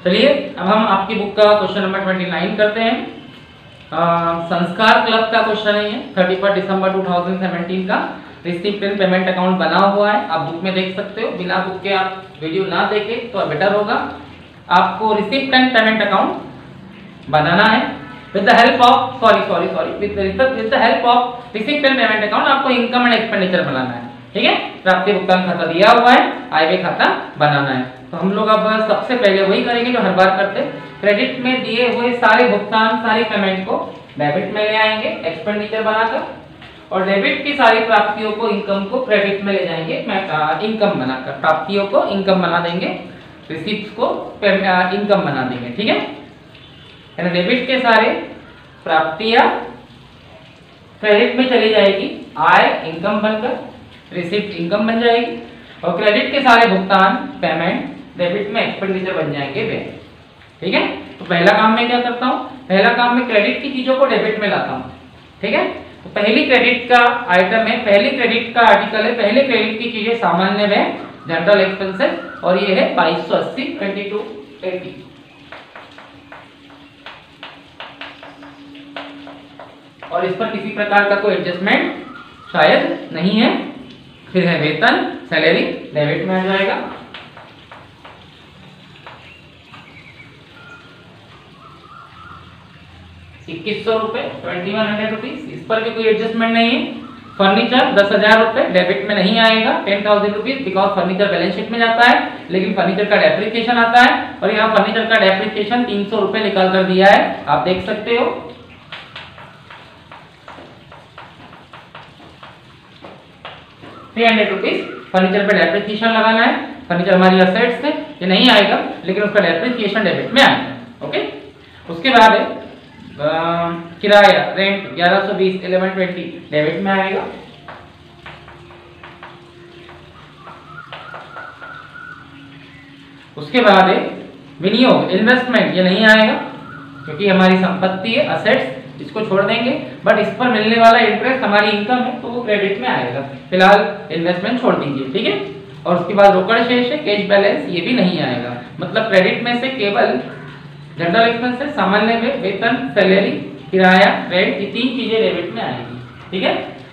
चलिए अब हम आपकी बुक का क्वेश्चन नंबर 29 करते हैं। संस्कार क्लब का क्वेश्चन है ये 31 दिसंबर 2017 का। रिसिप्ट एंड पेमेंट अकाउंट बना हुआ है, आप बुक में देख सकते हो। बिना बुक के आप वीडियो ना देखे तो बेटर होगा। आपको रिसिप्ट एंड पेमेंट अकाउंट बनाना है with the help of with the help of receipt and payment account. आपको इनकम एंड एक्सपेंडिचर बनाना है, ठीक है। प्राप्ति भुगतान खाता दिया हुआ है, आय व्यय खाता बनाना है। तो हम लोग अब सबसे पहले वही करेंगे जो हर बार करते हैं। क्रेडिट में दिए हुए सारे भुगतान, सारी पेमेंट को डेबिट में ले आएंगे एक्सपेंडिचर बनाकर, और डेबिट की सारी प्राप्तियों को, इनकम को क्रेडिट में ले जाएंगे इनकम बनाकर। प्राप्तियों को इनकम बना देंगे, रिसीप्ट्स को इनकम बना देंगे, ठीक है। यानी डेबिट के सारे प्राप्तियां क्रेडिट में चली जाएगी, आय इनकम बनकर, रिसिप्ट इनकम बन जाएगी, और क्रेडिट के सारे भुगतान पेमेंट डेबिट में एक्सपेंडिचर बन जाएंगे वे, ठीक है। तो पहला काम मैं क्या करता हूँ, पहला काम मैं क्रेडिट की चीजों को डेबिट में लाता हूँ, ठीक है। तो पहली क्रेडिट का आइटम है, पहली क्रेडिट का आर्टिकल है, पहले क्रेडिट की चीजें सामान्य में जनरल एक्सपेंसेस, और ये है 2280 2280। और इस पर किसी प्रकार का कोई एडजस्टमेंट शायद नहीं है। फिर है वेतन, सैलरी डेबिट में आ जाएगा। ₹2100 2100 रुपीज, इस पर भी कोई एडजस्टमेंट नहीं है। फर्नीचर 10,000 रुपए डेबिट में नहीं आएगा, 10,000 rupees, because furniture balance sheet में जाता है, लेकिन फर्नीचर का डेप्रिसिएशन आता है, और यहाँ फर्नीचर का डेप्रिसिएशन 300 रुपए निकाल कर दिया है, आप देख सकते हो। 300 रुपीज फर्नीचर पे डेप्रिसिएशन लगाना है। फर्नीचर हमारी असेट्स है, ये नहीं आएगा, लेकिन उसका डेप्रिसिएशन डेबिट में आएगा, ओके। उसके बाद है किराया, रेंट 1120 1120 डेबिट में आएगा। उसके बाद है विनियोग, इन्वेस्टमेंट, ये नहीं आएगा क्योंकि हमारी संपत्ति है, असेट्स, इसको छोड़ देंगे। बट इस पर मिलने वाला इंटरेस्ट हमारी इनकम है, तो वो क्रेडिट में आएगा। फिलहाल इन्वेस्टमेंट छोड़ दीजिए, ठीक है। और उसके बाद रोकड़ शेष है, कैश बैलेंस, ये भी नहीं आएगा। मतलब क्रेडिट में से केवल जनरल एक्सपेंसेस, सामान्य में वेतन, सैलरी, किराया, रेंट, ये 3 चीजें डेबिट में आएगी, ठीक है।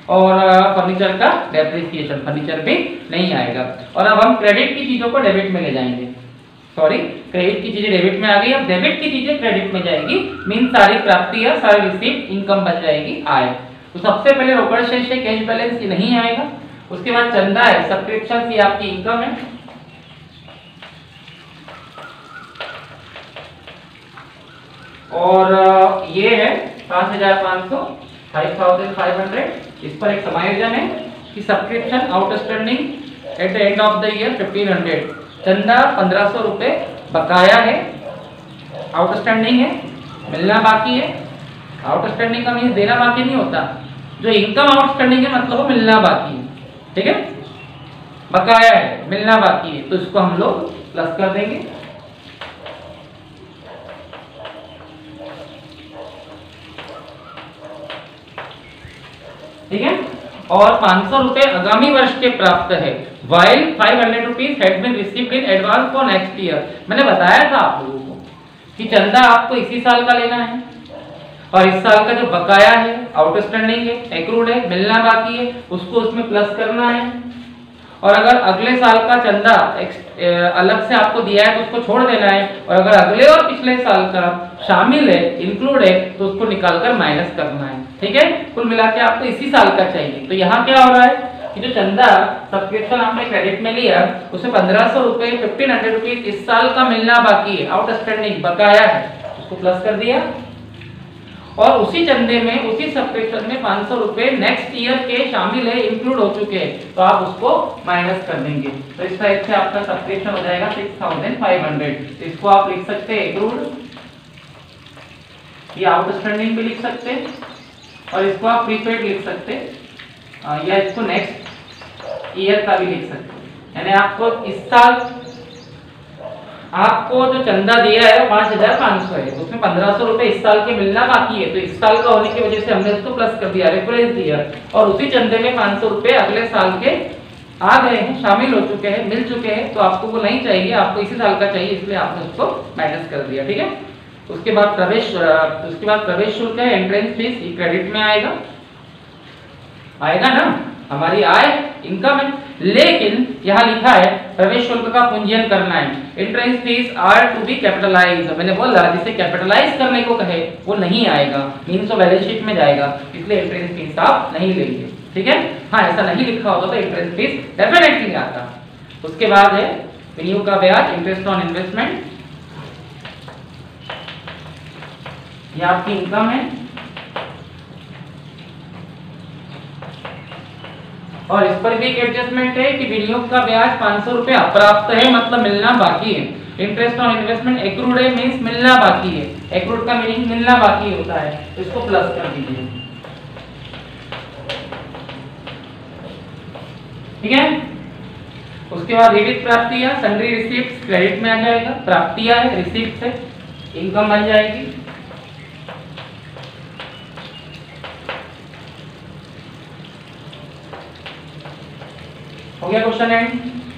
और फर्नीचर का डेप्रिसिएशन, फर्नीचर भी नहीं आएगा। और अब हम क्रेडिट की चीजों को डेबिट में ले जाएंगे। सॉरी, क्रेडिट की चीजें डेबिट में आ गई, अब डेबिट की चीजें क्रेडिट में जाएगी। मीन सारी प्राप्तियां, सारी रिसीप्ट इनकम बन जाएगी, आय। तो सबसे पहले रोकड़ शेष है, कैश बैलेंस, ये नहीं आएगा। उसके बाद चंदा है, सब्सक्रिप्शन, ये आपकी इनकम है। और ये है 5500 5500, इस पर एक समायोजन है कि subscription outstanding at the end of the year 1500, चंदा 1500 रुपए बकाया है, आउटस्टैंडिंग है, मिलना बाकी है। आउटस्टैंडिंग का मीन्स देना बाकी नहीं होता, जो इनकम आउटस्टैंडिंग है मतलब वो मिलना बाकी है, ठीक है। बकाया है, मिलना बाकी है, तो इसको हम लोग प्लस कर देंगे। ठीक है। और 500 रुपए आगामी वर्ष के प्राप्त है, while 500 rupees had been received in advance for next year. मैंने बताया था आप लोगों को कि चंदा आपको इसी साल का लेना है, और इस साल का जो बकाया है, आउटस्टैंडिंग है, एक्रूड है, मिलना बाकी है, उसको उसमें प्लस करना है। और अगर अगले साल का चंदा अलग से आपको दिया है तो उसको छोड़ देना है, और अगर अगले और पिछले साल का शामिल है, इंक्लूड है, तो उसको निकालकर माइनस करना है, ठीक है। कुल मिला के आपको इसी साल का चाहिए। तो यहाँ क्या हो रहा है कि जो चंदा सब्सक्रिप्शन आपने क्रेडिट में लिया, उसमें 1500 रुपए 1500 रुपीज इस साल का मिलना बाकी है, आउटस्टैंडिंग बकाया है, उसको प्लस कर दिया। और उसी चंदे में, उसी सब्सक्रिप्शन में 500 रुपए नेक्स्ट ईयर के शामिल है, इंक्लूड हो चुके हैं, तो आप उसको माइनस कर देंगे। तो इस टाइप से आपका सब्सक्रिप्शन हो जाएगा 6500। इसको आप लिख सकते हैं एक्रूड, ये आउटस्टैंडिंग भी लिख सकते हैं, और इसको आप प्रीपेड लिख सकते हैं, या इसको नेक्स्ट ईयर का भी लिख सकते हैं। यानी आपको इस साल आपको जो चंदा दिया है 5500 है, उसमें 1500 रुपए इस साल के मिलना बाकी है, तो इस साल का होने की वजह से हमने उसको प्लस कर दिया, रेफरेंस दिया। और उसी चंदे में 500 रुपए अगले साल के आ गए हैं, शामिल हो चुके हैं, मिल चुके हैं, तो आपको वो नहीं चाहिए, आपको इसी साल का चाहिए, इसलिए आपने उसको माइनस कर दिया। ठीक है, उसके बाद प्रवेश शुल्क है, एंट्रेंस फीस, ये क्रेडिट में आएगा, आएगा ना, हमारी आय इनकम है। लेकिन यहाँ लिखा है प्रवेश शुल्क का पूंजीयन करना है, entrance fees are to be capitalise. मैंने बोला जिसे कैपिटलाइज करने को कहे वो नहीं आएगा, मींस बैलेंस शीट में जाएगा, इसलिए एंट्रेंस फीस आप नहीं लेंगे। ठीक है, हाँ ऐसा नहीं लिखा होता तो एंट्रेंस फीस डेफिनेटली आता। उसके बाद है विनियोग का ब्याज, इंटरेस्ट ऑन इन्वेस्टमेंट, ये आपकी इनकम है, और इस पर भी एक एडजस्टमेंट है कि विनियोग का ब्याज 500 रुपया प्राप्त है, मतलब मिलना बाकी है। इंटरेस्ट ऑन इन्वेस्टमेंट एक्रूड है, मींस मिलना बाकी है, एक्रूड का मीनिंग मिलना बाकी होता है, इसको प्लस कर दीजिए। ठीक है, उसके बाद विविध प्राप्तियां, सन्ड्री रिसीप्ट क्रेडिट में आ जाएगा, प्राप्तियां है, रिसीप्ट है, इनकम बन जाएगी। हो गया क्वेश्चन एंड।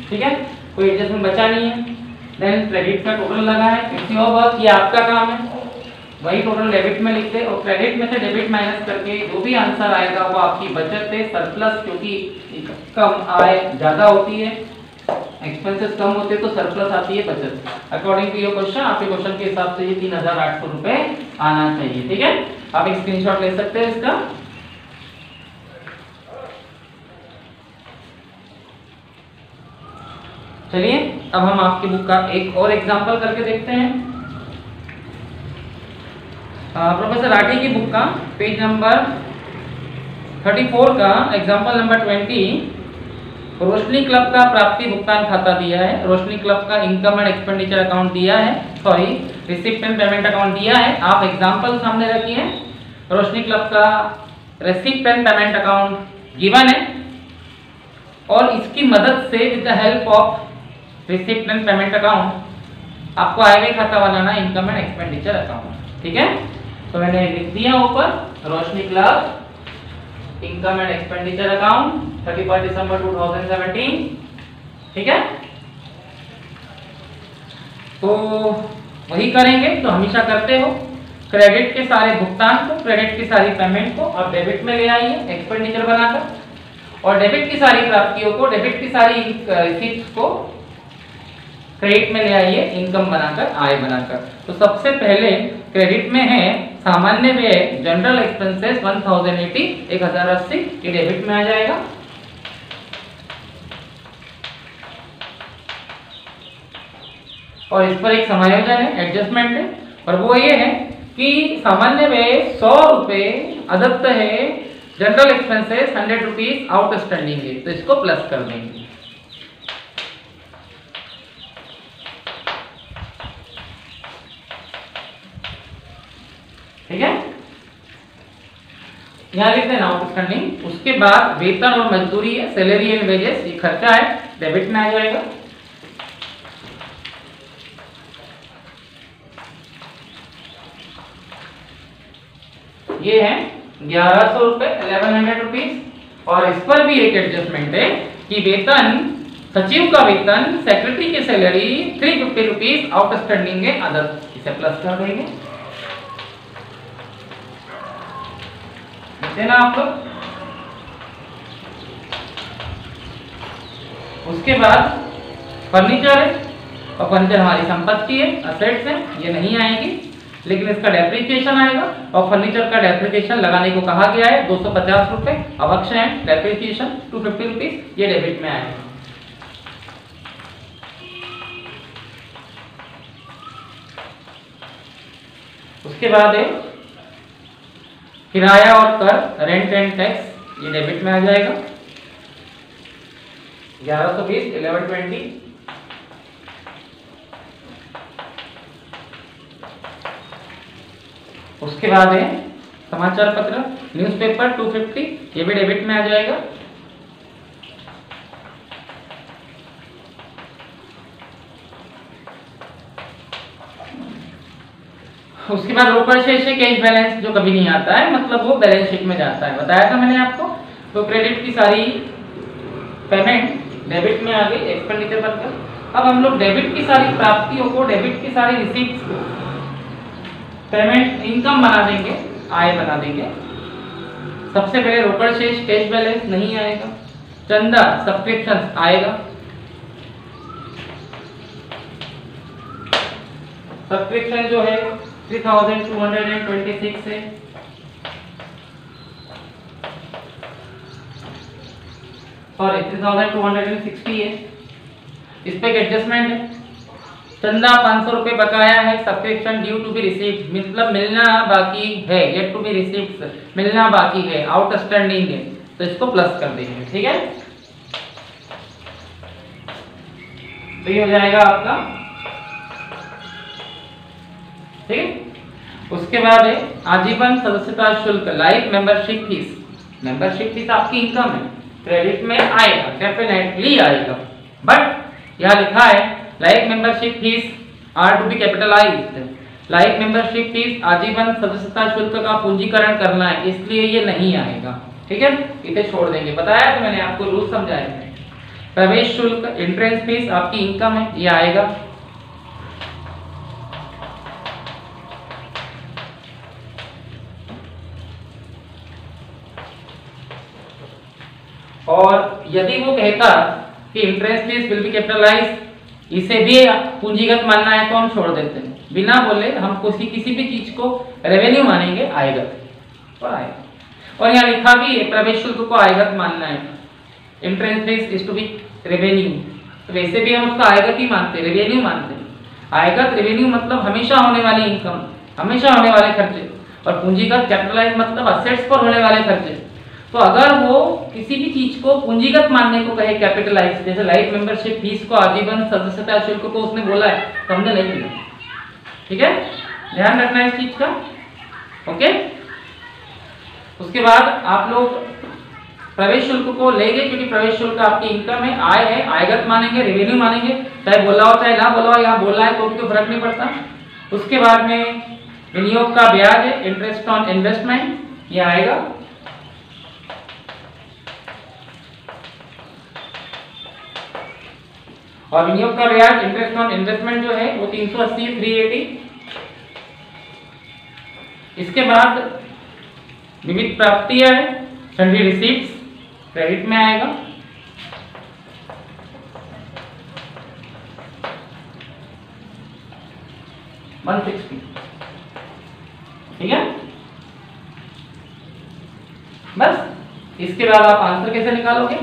ठीक है, कोई एडजस्टमेंट बचा नहीं है। देन क्रेडिट का टोटल लगा है, इसी वर्क, ये आपका काम है, वही टोटल डेबिट में लिखते, और क्रेडिट में से डेबिट माइनस करके जो भी आंसर आएगा वो आपकी बचत है, सरप्लस, क्योंकि कम आय ज्यादा होती है, एक्सपेंसेस कम होते तो सरप्लस आती है बचत। अकॉर्डिंग टू योर क्वेश्चन, आपके क्वेश्चन के हिसाब से ये 3800 रुपए आना चाहिए। ठीक है, आप एक स्क्रीनशॉट ले सकते हैं इसका। चलिए अब हम आपकी बुक का एक और एग्जांपल करके देखते हैं। प्रोफेसर राठी की बुक का पेज नंबर 34 का एग्जांपल नंबर 20, रोशनी क्लब का प्राप्ति भुगतान खाता दिया है, रोशनी क्लब का इनकम एंड एक्सपेंडिचर अकाउंट दिया है, sorry receipt and payment account दिया है। आप एग्जांपल सामने रखिए, रोशनी क्लब का receipt and payment account given है, और इसकी मदद से with the help of receipt and payment account आपको आय खाता बनाना, इनकम एंड एक्सपेंडिचर अकाउंट। ठीक है, तो मैंने लिख दिया ऊपर Roshni club income and expenditure account 31 दिसंबर 2017। ठीक है, तो वही करेंगे तो हमेशा करते हो, क्रेडिट के सारे भुगतान को, क्रेडिट की सारी पेमेंट को आप डेबिट में ले आइए एक्सपेंडिचर बनाकर, और डेबिट की सारी प्राप्तियों को, डेबिट की सारी रिसीप्ट्स को क्रेडिट में ले आइए इनकम बनाकर, आय बनाकर। तो सबसे पहले क्रेडिट में है सामान्य व्यय, जनरल एक्सपेंसेस 1080, 1080, ये डेबिट में आ जाएगा। और इस पर एक समायोजन है, एडजस्टमेंट है, और वो ये है कि सामान्य व्यय 100 रुपए अदत्त है, जनरल एक्सपेंसेस 100 रुपीज आउटस्टैंडिंग है, तो इसको प्लस कर देंगे। ठीक है, यहां लिखते हैं आउटस्टैंडिंग। उसके बाद वेतन और मजदूरी है, सैलरी एंड वेजेस, ये खर्चा है, डेबिट में आ जाएगा। ये है 1100 रुपए, 1100 रुपीज, और इस पर भी एक एडजस्टमेंट है कि वेतन, सचिव का वेतन, सेक्रेटरी की सैलरी 350 रुपीज आउटस्टैंडिंग है, अदर, इसे प्लस कर देंगे। ना आप लोग, उसके बाद फर्नीचर है, और फर्नीचर हमारी संपत्ति है, असेट्स है, ये नहीं आएगी, लेकिन इसका डेप्रिसिएशन आएगा, और फर्नीचर का डेप्रिसिएशन लगाने को कहा गया है 250 रुपए, अवश्य है, डेप्रिसिएशन 250 रुपीज, ये डेबिट में आएगा। उसके बाद है किराया और कर, रेंट एंड टैक्स, ये डेबिट में आ जाएगा 1120, 1120। उसके बाद है समाचार पत्र, न्यूज़पेपर 250, ये भी डेबिट में आ जाएगा। उसके बाद रोकड़ शेष है, कैश बैलेंस, जो कभी नहीं आता है, मतलब वो बैलेंस शीट में जाता है, बताया था मैंने आपको। तो क्रेडिट की सारी पेमेंट डेबिट में आ गई, एक्सपेंडिचर बनकर। अब हम लोग डेबिट की सारी प्राप्तियों को, डेबिट की सारी रिसीप्ट्स को पेमेंट इनकम बना देंगे, आय बना देंगे। सबसे पहले रोकड़ शेष, कैश बैलेंस नहीं आएगा। चंदा, सब्सक्रिप्शन आएगा। सब्सक्रिप्शन जो है 3226 है। सॉरी 3260 है। इस पे एडजस्टमेंट है। चंदा 500 रुपए बकाया है। Subscription due to be received, मतलब मिलना बाकी है, येट टू बी रिसीव्ड, मिलना बाकी है, आउटस्टैंडिंग है, तो इसको प्लस कर देंगे। ठीक है, तो ये हो जाएगा आपका। ठीक है, उसके बाद है आजीवन सदस्यता शुल्क, life membership fees. Membership fees आपकी इनकम है, क्रेडिट में आएगा, डेफिनेटली आएगा, बट यहां लिखा है life membership fees are to be capitalised. Life membership fees आजीवन सदस्यता शुल्क का पूंजीकरण करना है, इसलिए ये नहीं आएगा। ठीक है, इसे छोड़ देंगे। बताया तो मैंने आपको, रूल समझाया है। प्रवेश शुल्क, एंट्रेंस फीस आपकी इनकम है, ये आएगा। और यदि वो कहता कि interest fees will be capitalised, इसे भी पूंजीगत मानना है, तो हम छोड़ देते हैं, बिना बोले हम किसी भी चीज को रेवेन्यू मानेंगे, आएगा तो आएगा। और यहाँ लिखा भी है प्रवेश शुल्क को आयगत मानना है, entrance fees is to be revenue, तो वैसे भी हम उसको आयगत ही मानते हैं, रेवेन्यू मानते हैं। आयगत रेवेन्यू मतलब हमेशा होने वाली इनकम, हमेशा होने वाले खर्चे, और पूंजीगत कैपिटलाइज मतलब असेट्स पर होने वाले खर्चे। तो अगर वो किसी भी चीज को पूंजीगत मानने को कहे, कैपिटलाइज, जैसे लाइफ मेंबरशिप फीस को आजीवन सदस्यता शुल्क को उसने बोला है, तो हमने नहीं लिया। ठीक है, ध्यान रखना है इस चीज का। ओके, उसके बाद आप लोग प्रवेश शुल्क को लेंगे, क्योंकि प्रवेश शुल्क आपकी इनकम है, आय है, आयगत मानेंगे, रेवेन्यू मानेंगे, चाहे बोला हो चाहे ना बोला हो, यहाँ बोला है तो भी कोई फर्क नहीं पड़ता। उसके बाद में विनियोग का ब्याज है, इंटरेस्ट ऑन इन्वेस्टमेंट, ये आएगा। और विनियोग का ब्याज, इंटरेस्ट ऑन इन्वेस्टमेंट जो है वो 380 380। इसके बाद विविध प्राप्तियां है, सन्ड्री रिसीप्ट्स, क्रेडिट में आएगा। $160। ठीक है, बस। इसके बाद आप आंसर कैसे निकालोगे?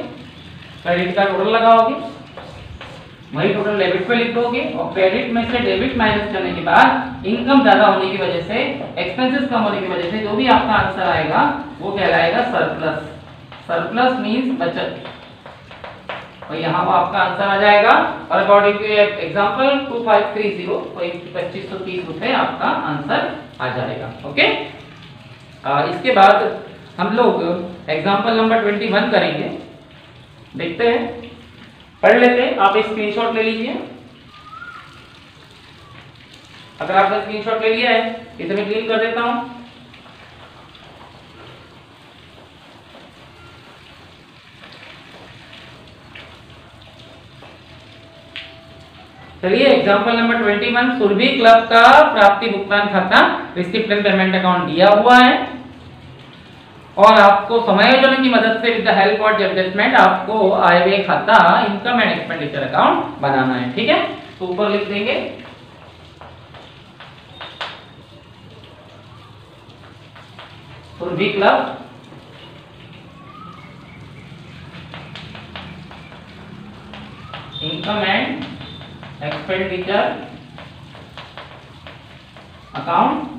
क्रेडिट का टोटल लगाओगे, वही टोटल डेबिट पे लिख दोगे, और क्रेडिट में से डेबिट माइनस करने के बाद इनकम ज्यादा होने की वजह से, एक्सपेंसेस कम होने की वजह से जो भी आपका आंसर आएगा वो कहलाएगा सरप्लस। सरप्लस मींस बचत, और यहाँ वो आपका आंसर आ जाएगा। और अकॉर्डिंग टू एग्जांपल 2530, तो 2530 रुपए आपका आंसर आ जाएगा। ओके, इसके बाद हम लोग एग्जांपल नंबर 21 करेंगे। देखते हैं, पढ़ लेते हैं। आप एक स्क्रीनशॉट ले लीजिए। अगर आपने स्क्रीनशॉट ले लिया है, इसे मैं क्लीन कर देता हूं। चलिए, एग्जांपल नंबर 21, सुरभि क्लब का प्राप्ति भुगतान खाता, रिसिप्ट एंड पेमेंट अकाउंट दिया हुआ है, और आपको समायोजन की मदद से with the help of adjustment आपको आय व्यय खाता, इनकम एंड एक्सपेंडिचर अकाउंट बनाना है। ठीक है, तो ऊपर लिख देंगे Surabhi club income and expenditure account.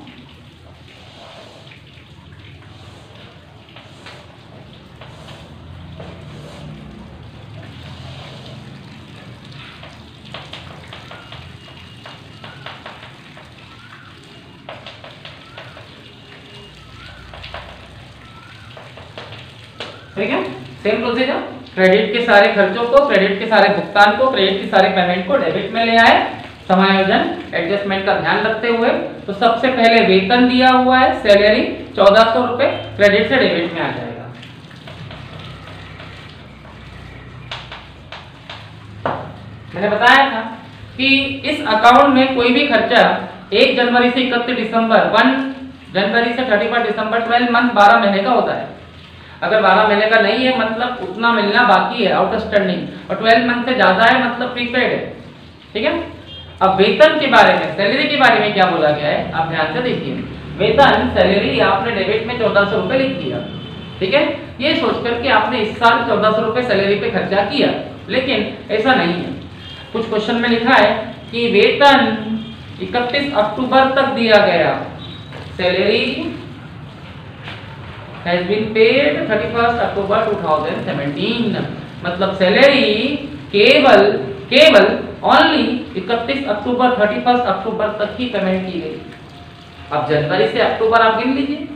ठीक है, सेम प्रोसीजर, क्रेडिट के सारे खर्चों को, क्रेडिट के सारे भुगतान को, क्रेडिट के सारे पेमेंट को डेबिट में ले आए, समायोजन एडजस्टमेंट का ध्यान रखते हुए। तो सबसे पहले वेतन दिया हुआ है, सैलरी 1400 रुपए, क्रेडिट से डेबिट में आ जाएगा। मैंने बताया था कि इस अकाउंट में कोई भी खर्चा 1 जनवरी से 31 दिसंबर, 1 जनवरी से 31 दिसंबर 12 मंथ 12 महीने का होता है। अगर 12 महीने का नहीं है मतलब उतना मिलना बाकी है आउटस्टैंडिंग, और 12 मंथ से ज्यादा है मतलब प्रीपेड है। ठीक है। अब वेतन के बारे में, सैलरी के बारे में क्या बोला गया है, आप ध्यान से देखिए। वेतन सैलरी आपने डेबिट में 1400 रुपए लिख दिया। ठीक है। ये सोचकर कि आपने इस साल 1400 रुपए सैलरी पे खर्चा किया, लेकिन ऐसा नहीं है। कुछ क्वेश्चन में लिखा है कि वेतन 31 अक्टूबर तक दिया गया, सैलरी हैज बीन पेड 31 अक्टूबर 2017, मतलब सैलरी केवल ओनली 31 अक्टूबर 31 अक्टूबर तक ही पेमेंट की गई। अब जनवरी से अक्टूबर आप गिन लीजिए,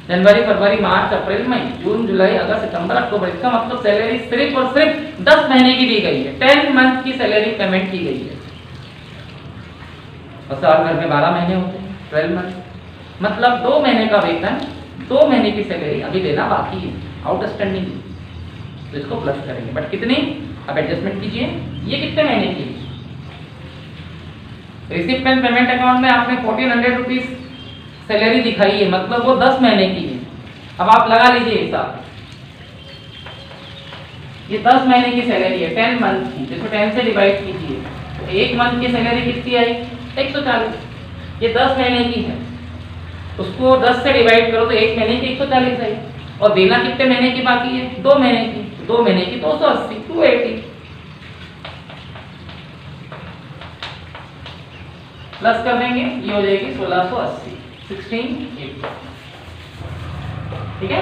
जनवरी, फरवरी, मार्च, अप्रैल, मई, जून, जुलाई, अगस्त, सितंबर, अक्टूबर, इसका मतलब सैलरी सिर्फ और सिर्फ 10 महीने की दी गई है। 10 मंथ की सैलरी पेमेंट की गई है। और साल भर में 12 महीने होते हैं, 12 मंथ, मतलब 2 महीने का वेतन, 2 महीने की सैलरी अभी देना बाकी है, आउटस्टैंडिंग। तो इसको प्लस करेंगे, बट कितनी, अब एडजस्टमेंट कीजिए, ये कितने महीने की। रिसिप्ट एंड पेमेंट अकाउंट में आपने 1400 रुपीज सैलरी दिखाई है, मतलब वो 10 महीने की है। अब आप लगा लीजिए हिसाब, ये 10 महीने की सैलरी है, 10 मंथ की, जिसको 10 से डिवाइड कीजिए तो 1 मंथ की सैलरी कितनी आई, 140। ये 10 महीने की है, उसको 10 से डिवाइड करो तो 1 महीने की 140 आई, और देना कितने महीने की बाकी है, 2 महीने की, 2 महीने की 280, 280 प्लस कर देंगे, ये हो जाएगी 1680, 1680। ठीक है,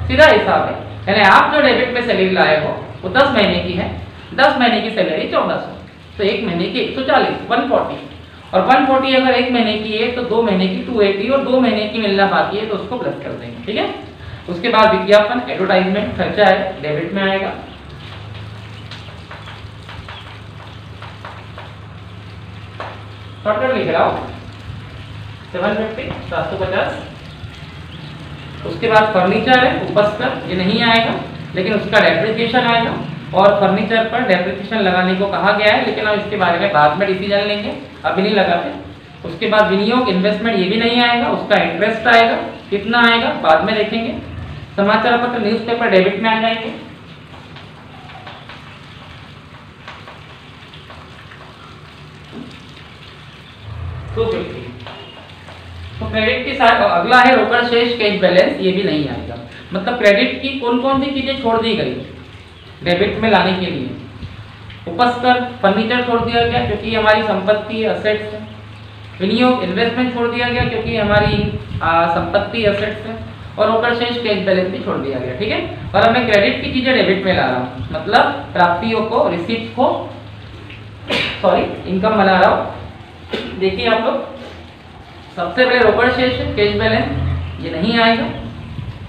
सीधा हिसाब है। यानी आप जो डेबिट पे सैलरी लाए हो वो 10 महीने की है, 10 महीने की सैलरी 1400, तो 1 महीने की 140, 140, और 140 अगर 1 महीने की है तो 2 महीने की 280, और 2 महीने की मिलना बाकी है तो उसको प्लस कर देंगे। ठीक है। उसके बाद विज्ञापन, एडवर्टाइजमेंट खर्चा है, डेबिट में आएगा। शॉर्टकट लिख रहा हूं, 750, 750। उसके बाद फर्नीचर है, उपस्कर, ये नहीं आएगा, लेकिन उसका डेप्रिसिएशन आएगा, और फर्नीचर पर डेप्रिसिएशन लगाने को कहा गया है, लेकिन हम इसके बारे में बाद में डिसीजन लेंगे, अभी नहीं लगाते। उसके बाद विनियोग, इन्वेस्टमेंट, ये भी नहीं आएगा, उसका इंटरेस्ट आएगा, कितना आएगा बाद में देखेंगे। समाचार पत्र, न्यूज़पेपर डेबिट में आ जाएंगे। तो क्रेडिट के साथ अगला है रोकड़ शेष, कैश बैलेंस, ये भी नहीं आएगा। मतलब क्रेडिट की कौन कौन सी चीजें छोड़ दी गई डेबिट में लाने के लिए। उपस्कर, फर्नीचर छोड़ दिया गया क्योंकि हमारी संपत्ति, असेट्स है। विनियोग, इन्वेस्टमेंट छोड़ दिया गया क्योंकि हमारी संपत्ति, असेट्स है। और रोकड़ शेष, कैश बैलेंस भी छोड़ दिया गया। ठीक है। और अब मैं क्रेडिट की चीजें डेबिट में ला रहा हूँ, मतलब प्राप्तियों को, रिसीप्ट को, सॉरी इनकम बना रहा हूँ। देखिए आप लोग, सबसे पहले रोकड़ शेष, कैश बैलेंस, ये नहीं आएगा।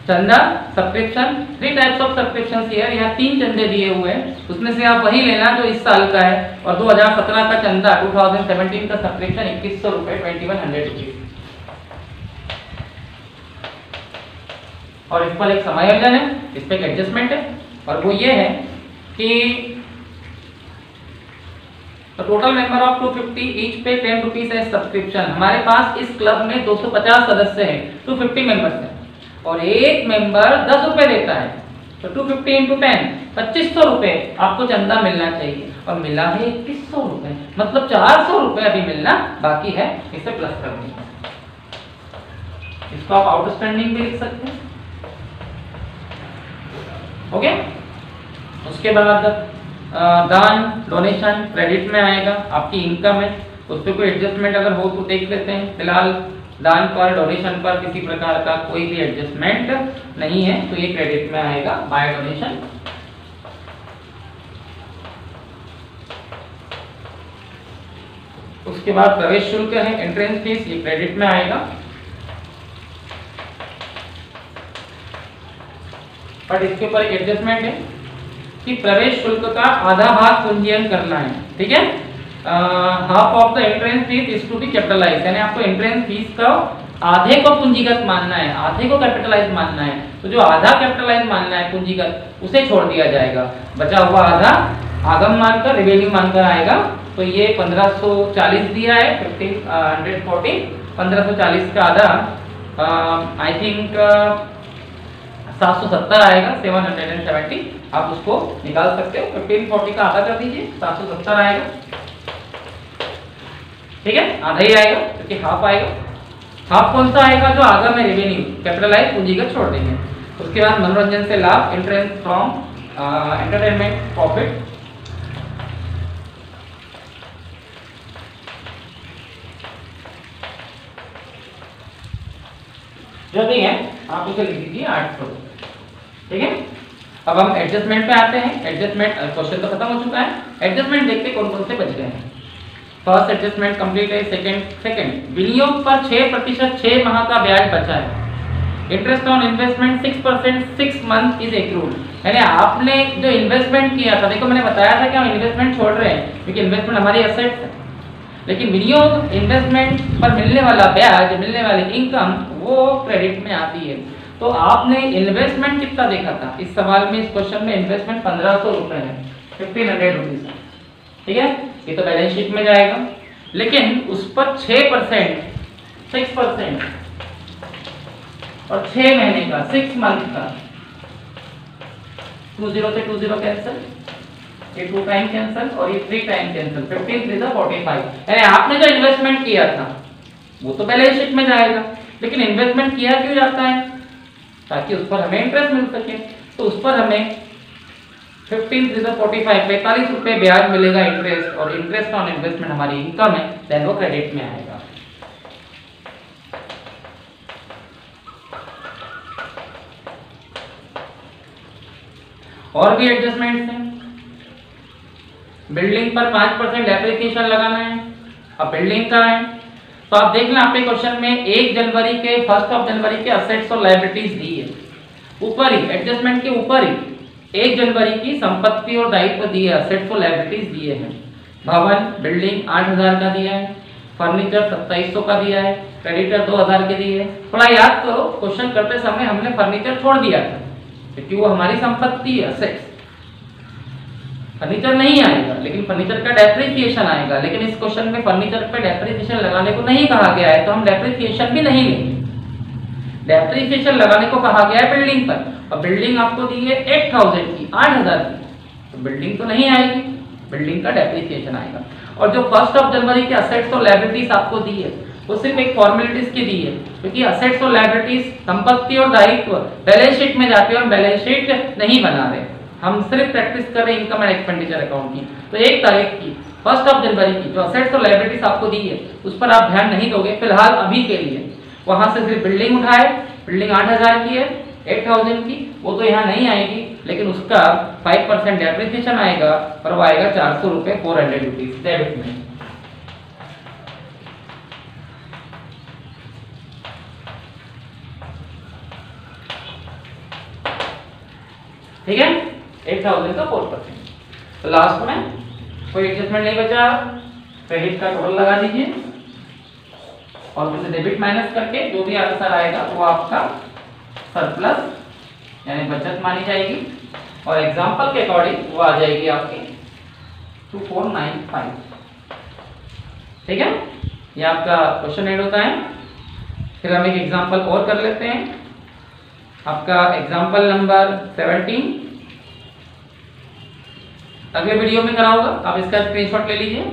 चंदा, subscription, 3 types of subscription here, यहाँ 3 चंदे दिए हुए हैं, उसमें से आप वही लेना जो इस साल का है। और 2017 का चंदा, 2017 का सब्सक्रिप्शन 2100 रुपए, 2100 रुपीज। और इस पर एक समायोजन है, इस पर एक एडजस्टमेंट है, और वो ये है कि टोटल मेंबर ऑफ 250, ईच पे 10 रुपीज है सब्सक्रिप्शन। हमारे पास इस क्लब में 250 सदस्य हैं, 250 मेंबर्स हैं, और एक मेंबर 10 रुपए देता है, तो 250 इंटू 10, 2500 रुपए आपको चंदा मिलना चाहिए, और मिला है 2100 रुपए, मतलब 400 रुपए अभी मिलना बाकी है, इसे प्लस कर देंगे। इसको आप आउटस्टैंडिंग भी लिख सकते हैं। ओके। उसके बाद दान, डोनेशन क्रेडिट में आएगा, आपकी इनकम है, उस पर कोई एडजस्टमेंट अगर हो तो देख लेते हैं। फिलहाल दान पर, डोनेशन पर किसी प्रकार का कोई भी एडजस्टमेंट नहीं है, तो ये क्रेडिट में आएगा, बाय डोनेशन। उसके बाद प्रवेश शुल्क है, एंट्रेंस फीस, ये क्रेडिट में आएगा। बट इसके ऊपर एडजस्टमेंट है कि प्रवेश शुल्क का आधा भाग पूंजीयन करना है। ठीक है। Half of the entrance fees is to be capitalise, यानी आपको एंट्रेंस फीस का आधे को पूंजीगत मानना है, आधे को कैपिटलाइज मानना है। तो जो आधा कैपिटलाइज मानना है पूंजीगत, उसे छोड़ दिया जाएगा, बचा हुआ आधा आगम मानकर रेवेन्यू मानकर आएगा। तो ये 1540 दिया है, 1540, 1540 का आधा आई थिंक 770 आएगा, 770। आप उसको निकाल सकते हो। 1540 का आधा कर दीजिए, 770 आएगा। ठीक है, आधा ही आएगा क्योंकि हाफ आएगा। हाफ कौन सा आएगा? जो आगम में रेवेन्यू कैपिटलाइज पूंजीगत छोड़ देंगे। उसके बाद मनोरंजन से लाभ, इंटरेस्ट फ्रॉम एंटरटेनमेंट प्रॉफिट, जो भी है आप उसे लिख दीजिए 800। ठीक है, अब हम एडजस्टमेंट पे आते हैं। एडजस्टमेंट क्वेश्चन तो खत्म हो चुका है। एडजस्टमेंट देखते कौन कौन से बच गए हैं। फर्स्ट एडजस्टमेंट कंप्लीट है। सेकंड विनियोग पर 6% 6 माह का ब्याज बचा है। Interest on investment 6% 6 month is accrued. यानी आपने जो इन्वेस्टमेंट किया था, देखो मैंने बताया था कि हम इन्वेस्टमेंट छोड़ रहे हैं क्योंकि इन्वेस्टमेंट हमारी एसेट्स है, लेकिन विनियोग इन्वेस्टमेंट पर मिलने वाला ब्याज, मिलने वाली इनकम वो क्रेडिट में आती है। तो आपने इन्वेस्टमेंट कितना देखा था इस सवाल में, इस क्वेश्चन में इन्वेस्टमेंट 1500 रुपए है, 1500 रुपीज। ठीक है, ये तो बैलेंस शीट में जाएगा, लेकिन उस पर 6% 6% और 6 महीने का 6 मंथ का 20 से 20 कैंसिल, ये 2 टाइम कैंसिल और ये 3 टाइम कैंसिल, 15 3 45। यानी आपने जो इन्वेस्टमेंट किया था वो तो बैलेंस शीट में जाएगा, लेकिन इन्वेस्टमेंट किया क्यों जाता है? ताकि उस पर हमें इंटरेस्ट मिल सके। तो उस पर हमें 15 3 45 45 रुपए ब्याज मिलेगा इंटरेस्ट, और इंटरेस्ट ऑन इन्वेस्टमेंट हमारी इनकम है, देन वो क्रेडिट में आएगा। और भी एडजस्टमेंट्स हैं। बिल्डिंग पर 5% डेप्रिसिएशन लगाना है। अब बिल्डिंग का है तो आप देख लें, आपके क्वेश्चन में 1 जनवरी के 1 जनवरी के असेट्स और लायबिलिटीज दी है। ऊपर ही एडजस्टमेंट के ऊपर ही 1 जनवरी की संपत्ति और दायित्व दिए, असेट्स और लायबिलिटीज दिए हैं। भवन बिल्डिंग 8000 का दिया है, फर्नीचर 2700 का दिया है, क्रेडिटर 2000 के दिए है। थोड़ा याद करो, क्वेश्चन करते समय हमने फर्नीचर छोड़ दिया था क्योंकि वो हमारी संपत्ति है, असेट्स। फर्नीचर नहीं आएगा, लेकिन फर्नीचर का डेप्रिसिएशन आएगा। लेकिन इस क्वेश्चन में फर्नीचर पे डेप्रिसिएशन लगाने को नहीं कहा गया है, तो हम डेप्रिसिएशन भी नहीं लेंगे। डेप्रिसिएशन लगाने को कहा गया है बिल्डिंग पर, और बिल्डिंग आपको दी है 8000 की, 8000 की, तो बिल्डिंग तो नहीं आएगी, बिल्डिंग का डेप्रिसिएशन आएगा। और जो 1 जनवरी के असेट्स और लायबिलिटीज आपको दी है वो सिर्फ एक फॉर्मेलिटीज की दी है, क्योंकि असेट्स और लायबिलिटीज, संपत्ति और दायित्व बैलेंस शीट में जाती है, और बैलेंस शीट नहीं बना रहे, हम सिर्फ प्रैक्टिस कर रहे हैं इनकम एंड एक्सपेंडिचर अकाउंट की। तो 1 तारीख की 1 जनवरी की जो असेट्स और लायबिलिटीज आपको दी है उस पर आप ध्यान नहीं दोगे फिलहाल, अभी के लिए। वहां से सिर्फ बिल्डिंग उठाए, बिल्डिंग 8000 की है, 8000 की, वो तो यहाँ नहीं आएगी, लेकिन उसका 5% डेप्रिसिएशन आएगा, और वो आएगा 400 रुपए, 400 रुपीज डेबिट में। ठीक है, 8000 का 4%। तो लास्ट में कोई एडजस्टमेंट नहीं बचा, क्रेडिट का टोटल लगा दीजिए और फिर डेबिट माइनस करके जो भी आंसर आएगा वो आपका सरप्लस यानी बचत मानी जाएगी, और एग्जांपल के अकॉर्डिंग वो आ जाएगी आपकी 2495। ठीक है, ये आपका क्वेश्चन एड होता है। फिर हम एक एग्जांपल और कर लेते हैं। आपका एग्जांपल नंबर 17 अगले वीडियो में कराऊंगा, आप इसका स्क्रीनशॉट ले लीजिए।